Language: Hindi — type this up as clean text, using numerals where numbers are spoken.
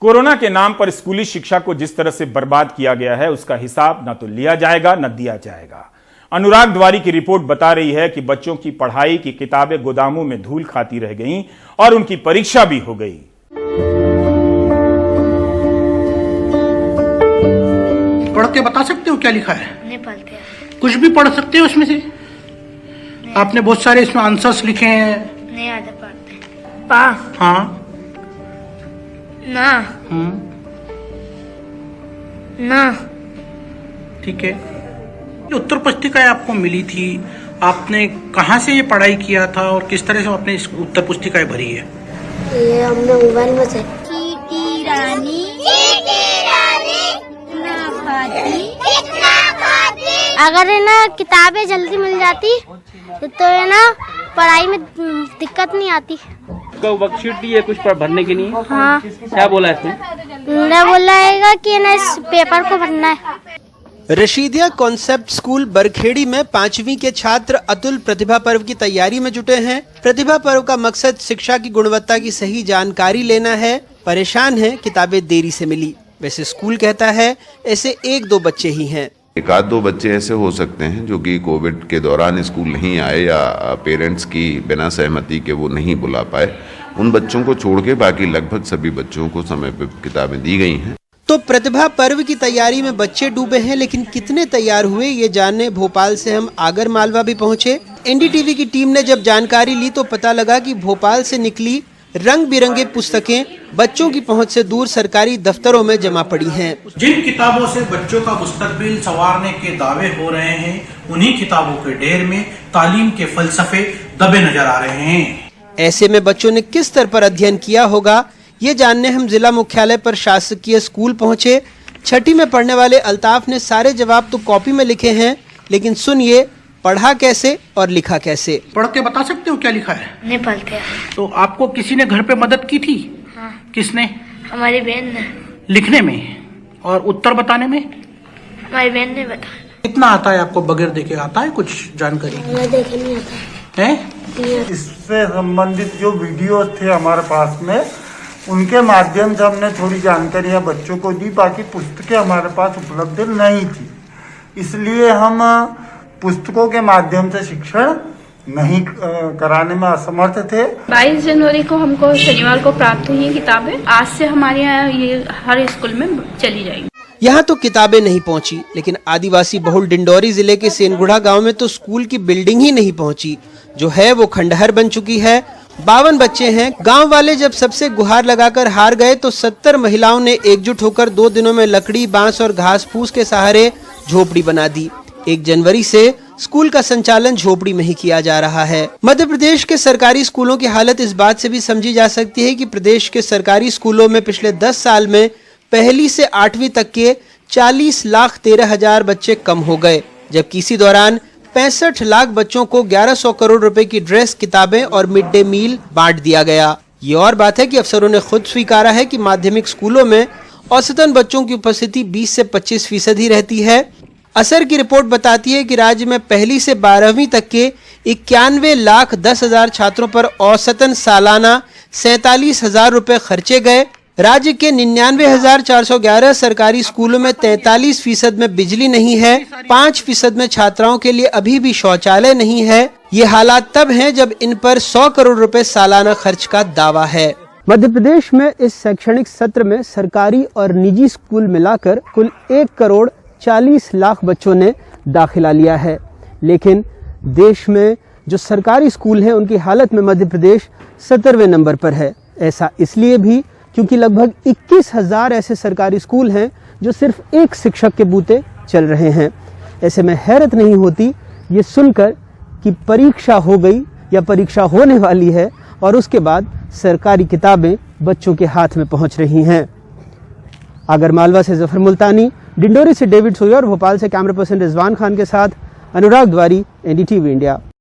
कोरोना के नाम पर स्कूली शिक्षा को जिस तरह से बर्बाद किया गया है उसका हिसाब न तो लिया जाएगा न दिया जाएगा। अनुराग द्वारी की रिपोर्ट बता रही है कि बच्चों की पढ़ाई की किताबें गोदामों में धूल खाती रह गईं और उनकी परीक्षा भी हो गई। पढ़ के बता सकते हो क्या लिखा है? नहीं पढ़ते। कुछ भी पढ़ सकते हो उसमें से? आपने बहुत सारे इसमें आंसर्स लिखे हैं। नहीं आते पढ़ते। पा हाँ ना ना ठीक है। ये उत्तर पुस्तिकाएं आपको मिली थी, आपने कहाँ से ये पढ़ाई किया था और किस तरह से आपने इस उत्तर पुस्तिकाएं भरी है? ये हमने मोबाइल में से। अगर है ना किताबें जल्दी मिल जाती तो है ना पढ़ाई में दिक्कत नहीं आती। तो वर्कशीट दी है कुछ पर भरने के लिए? हाँ। क्या बोला है इसमें? बोला है कि ना इस पेपर को भरना है। रशीदिया कॉन्सेप्ट स्कूल बरखेड़ी में 5वीं के छात्र अतुल प्रतिभा पर्व की तैयारी में जुटे हैं। प्रतिभा पर्व का मकसद शिक्षा की गुणवत्ता की सही जानकारी लेना है। परेशान है किताबें देरी से मिली। वैसे स्कूल कहता है ऐसे 1-2 बच्चे ही हैं। 1-2 बच्चे ऐसे हो सकते हैं जो कि कोविड के दौरान स्कूल नहीं आए या पेरेंट्स की बिना सहमति के वो नहीं बुला पाए। उन बच्चों को छोड़ के बाकी लगभग सभी बच्चों को समय पे किताबें दी गई हैं। तो प्रतिभा पर्व की तैयारी में बच्चे डूबे हैं, लेकिन कितने तैयार हुए ये जानने भोपाल से हम आगर मालवा भी पहुंचे। एनडीटीवी की टीम ने जब जानकारी ली तो पता लगा कि भोपाल से निकली रंग बिरंगे पुस्तकें बच्चों की पहुंच से दूर सरकारी दफ्तरों में जमा पड़ी हैं। जिन किताबों से बच्चों का मुस्तकबिल संवारने के दावे हो रहे हैं, उन्हीं किताबों के ढेर में तालीम के फलसफे दबे नजर आ रहे हैं। ऐसे में बच्चों ने किस स्तर पर अध्ययन किया होगा ये जानने हम जिला मुख्यालय पर शासकीय स्कूल पहुंचे। 6ठी में पढ़ने वाले अल्ताफ ने सारे जवाब तो कॉपी में लिखे हैं, लेकिन सुनिए पढ़ा कैसे और लिखा कैसे। पढ़ के बता सकते हो क्या लिखा है? नहीं पढ़ते। तो आपको किसी ने घर पे मदद की थी? हाँ। किसने? हमारी बहन ने। लिखने में और उत्तर बताने में? हमारी बहन ने बताया। कितना आता है आपको बगैर देखे? आता है कुछ जानकारी? देखे नहीं आता है? इससे संबंधित जो वीडियो थे हमारे पास में, उनके माध्यम से हमने थोड़ी जानकारियां बच्चों को दी। बाकी पुस्तकें हमारे पास उपलब्ध नहीं थी, इसलिए हम पुस्तकों के माध्यम से शिक्षण नहीं कराने में असमर्थ थे। 22 जनवरी को हमको शनिवार को प्राप्त हुई किताबें। आज से हमारे यहाँ ये हर स्कूल में चली जाएगी। यहाँ तो किताबें नहीं पहुँची, लेकिन आदिवासी बहुल डिंडौरी जिले के सेनगुड़ा गांव में तो स्कूल की बिल्डिंग ही नहीं पहुँची। जो है वो खंडहर बन चुकी है। 52 बच्चे हैं। गांव वाले जब सबसे गुहार लगाकर हार गए तो 70 महिलाओं ने एकजुट होकर 2 दिनों में लकड़ी, बांस और घास फूस के सहारे झोपड़ी बना दी। 1 जनवरी से स्कूल का संचालन झोपड़ी में ही किया जा रहा है। मध्य प्रदेश के सरकारी स्कूलों की हालत इस बात से भी समझी जा सकती है कि प्रदेश के सरकारी स्कूलों में पिछले 10 साल में 1ली से 8वीं तक के 40,13,000 बच्चे कम हो गए, जबकि इसी दौरान 65 लाख बच्चों को 1100 करोड़ रुपए की ड्रेस, किताबें और मिड डे मील बांट दिया गया। ये और बात है कि अफसरों ने खुद स्वीकारा है कि माध्यमिक स्कूलों में औसतन बच्चों की उपस्थिति 20 से 25% ही रहती है। असर की रिपोर्ट बताती है कि राज्य में 1ली से 12वीं तक के 91,10,000 छात्रों पर औसतन सालाना 47,000 रुपए खर्चे गए। राज्य के 99,411 सरकारी स्कूलों में 43% में बिजली नहीं है। 5% में छात्राओं के लिए अभी भी शौचालय नहीं है। ये हालात तब हैं जब इन पर 100 करोड़ रुपए सालाना खर्च का दावा है। मध्य प्रदेश में इस शैक्षणिक सत्र में सरकारी और निजी स्कूल मिलाकर कुल 1,40,00,000 बच्चों ने दाखिला लिया है, लेकिन देश में जो सरकारी स्कूल हैं उनकी हालत में मध्य प्रदेश 17वें नंबर पर है। ऐसा इसलिए भी क्योंकि लगभग 21,000 ऐसे सरकारी स्कूल हैं जो सिर्फ एक शिक्षक के बूते चल रहे हैं। ऐसे में हैरत नहीं होती ये सुनकर कि परीक्षा हो गई या परीक्षा होने वाली है और उसके बाद सरकारी किताबें बच्चों के हाथ में पहुंच रही हैं। आगर मालवा से जफर मुल्तानी, डिंडोरी से डेविड सोया और भोपाल से कैमरा पर्सन रिजवान खान के साथ अनुराग द्वारी, एनडीटीवी इंडिया।